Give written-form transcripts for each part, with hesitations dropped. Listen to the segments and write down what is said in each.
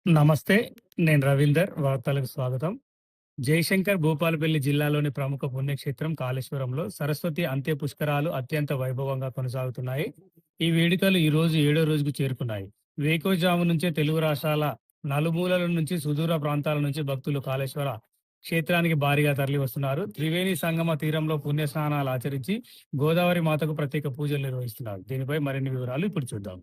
నమస్తే. నేను రవీందర్. వార్తలకు స్వాగతం. జయశంకర్ భూపాలపల్లి జిల్లాలోని ప్రముఖ పుణ్యక్షేత్రం కాళేశ్వరంలో సరస్వతి అంత్య పుష్కరాలు అత్యంత వైభవంగా కొనసాగుతున్నాయి. ఈ వేడుకలు ఈ రోజు ఏడో రోజుకు చేరుకున్నాయి. వేకువజాము నుంచే తెలుగు రాష్ట్రాల నలుమూలల నుంచి సుదూర ప్రాంతాల నుంచి భక్తులు కాళేశ్వర క్షేత్రానికి భారీగా తరలివస్తున్నారు. త్రివేణి సంగమ తీరంలో పుణ్య స్నానాలు ఆచరించి గోదావరి మాతకు ప్రత్యేక పూజలు నిర్వహిస్తున్నారు. దీనిపై మరిన్ని వివరాలు ఇప్పుడు చూద్దాం.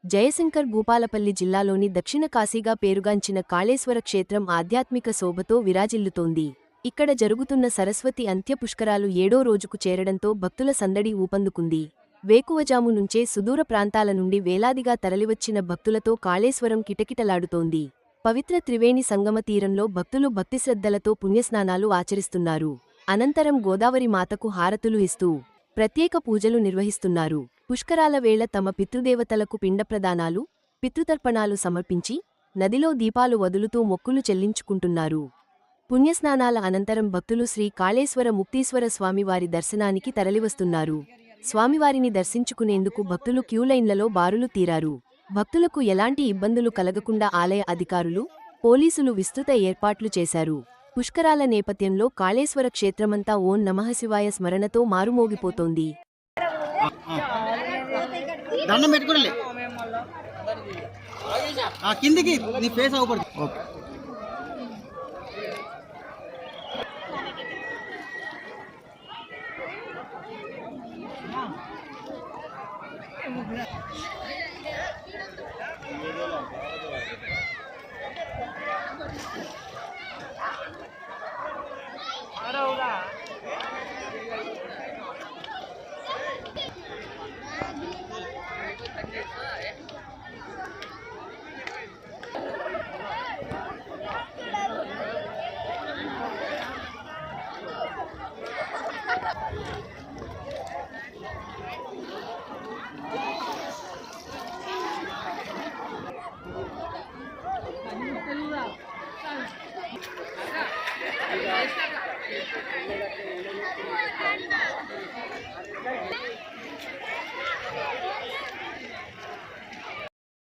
జయశంకర్ భూపాలపల్లి జిల్లాలోని దక్షిణ కాశీగా పేరుగాంచిన కాళేశ్వర క్షేత్రం ఆధ్యాత్మిక శోభతో విరాజిల్లుతోంది. ఇక్కడ జరుగుతున్న సరస్వతి అంత్య పుష్కరాలు ఏడో రోజుకు చేరడంతో భక్తుల సందడి ఊపందుకుంది. వేకువజాము నుంచే సుదూర ప్రాంతాల నుండి వేలాదిగా తరలివచ్చిన భక్తులతో కాళేశ్వరం కిటకిటలాడుతోంది. పవిత్ర త్రివేణి సంగమ తీరంలో భక్తులు భక్తిశ్రద్ధలతో పుణ్యస్నానాలు ఆచరిస్తున్నారు. అనంతరం గోదావరి మాతకు హారతులు ఇస్తూ ప్రత్యేక పూజలు నిర్వహిస్తున్నారు. పుష్కరాల వేళ తమ పితృదేవతలకు పిండప్రదానాలు, పితృతర్పణాలు సమర్పించి నదిలో దీపాలు వదులుతూ మొక్కులు చెల్లించుకుంటున్నారు. పుణ్యస్నానాల అనంతరం భక్తులు శ్రీ కాళేశ్వర ముక్తీశ్వర స్వామివారి దర్శనానికి తరలివస్తున్నారు. స్వామివారిని దర్శించుకునేందుకు భక్తులు క్యూలైన్లలో బారులు తీరారు. భక్తులకు ఎలాంటి ఇబ్బందులు కలగకుండా ఆలయ అధికారులు, పోలీసులు విస్తృత ఏర్పాట్లు చేశారు. పుష్కరాల నేపథ్యంలో కాళేశ్వర క్షేత్రమంతా ఓం నమఃశివాయ స్మరణతో మారుమోగిపోతోంది. దండం పెట్టుకోలే కిందికి నీ ఫేస్ అవ్వకూడదు. ఓకే.